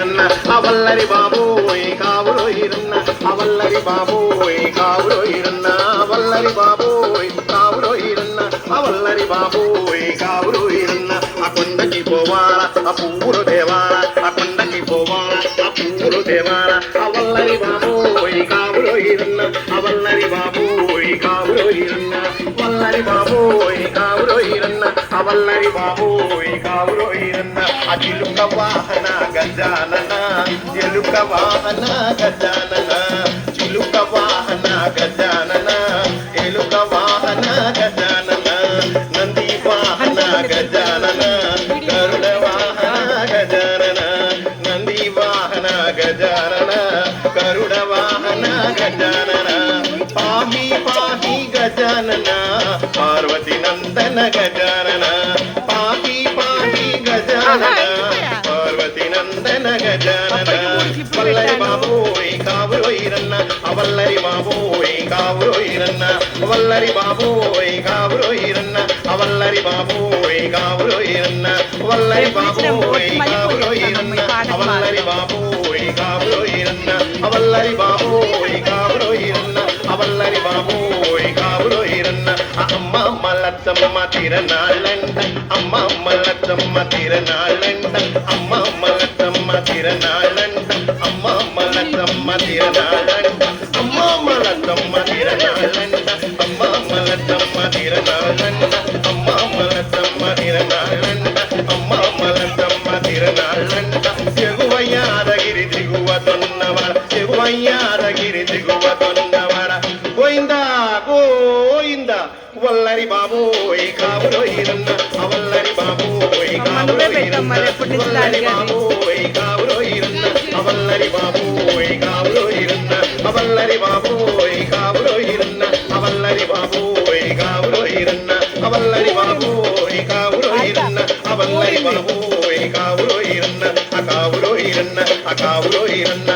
ఈరన్న అవల్లరి బాబోయ్ కావురో ఈరన్న అవల్లరి బాబోయ్ కావురో ఈరన్న అవల్లరి బాబోయ్ కావురో ఈరన్న అవల్లరి బాబోయ్ కావురో ఈరన్న ఆ కొండకి పోవాల ఆ పువ్వులు దేవాల ఆ కొండకి పోవాల ఆ పువ్వులు దేవాల అవల్లరి బాబోయ్ కావురో ఈరన్న అవల్లరి బాబోయ్ కావురో ఈరన్న వల్లరి బాబోయ్ కావురో ఈరన్న అవల్లరి బాబోయ్ కావురో ఈరన్న అచిలుక వాహన గజానన ఎలుక వాహన గజానన చిలుక వాహన గజానన ఎలుక వాహన గజానన నంది వాహన గజానన గరుడ వాహన గజానన నంది వాహన గజానన గరుడ వాహన గజానన పాహి పాహి గజానన పార్వతి నందన గజానన పాహి పాహి గజానన పార్వతి నందన గజానన వల్లరి బాబోయ్ కావురో ఈరన్న అవల్లరి బాబోయ్ కావురో ఈరన్న వల్లరి బాబోయ్ కావురో ఈరన్న అవల్లరి బాబోయ్ కావురో ఈరన్న వల్లరి బాబోయ్ కావురో ఈరన్న అవల్లరి బాబోయ్ కావురో ఈరన్న అవల్లరి బాబోయ్ కావురో ఈరన్న అవల్లరి బాబోయ్ కావురో ఈరన్న అమ్మ మల్లత్తమ్మ తిరనాళ్ళంట అమ్మ మల్లత్తమ్మ తిరనాళ్ళంట అమ్మ మల్లత్తమ్మ తిరనాళ్ళంట అమ్మ మల్లత్తమ్మ తిరనాళ్ళంట అమ్మ మల్లత్తమ్మ తిరనాళ్ళంట అమ్మ మల్లత్తమ్మ తిరనాళ్ళంట అమ్మ మల్లత్తమ్మ తిరనాళ్ళంట అమ్మ మల్లత్తమ్మ తిరనాళ్ళంట ఎగువ యాదగిరి దిగువ తొన్నవాడ ఎగువ యాదగిరి దిగువ తొన్నవాడ గోయిందా గోయిందా వల్లరి బాబోయ్ కావురో ఈరన్న అవల్లరి బాబోయ్ కావురో ఈరన్న వల్లరి బాబోయ్ కావురో ఈరన్న అవల్లరి బాబోయ్ కావురో ఈరన్న అవల్లరి బాబోయ్ కావురో ఈరన్న అవల్లరి బాబోయ్ కావురో ఈరన్న అవల్లరి బాబోయ్ కావురో ఈరన్న అవల్లరి బాబోయ్ కావురో ఈరన్న అకావురో ఈరన్న అకావురో ఈరన్న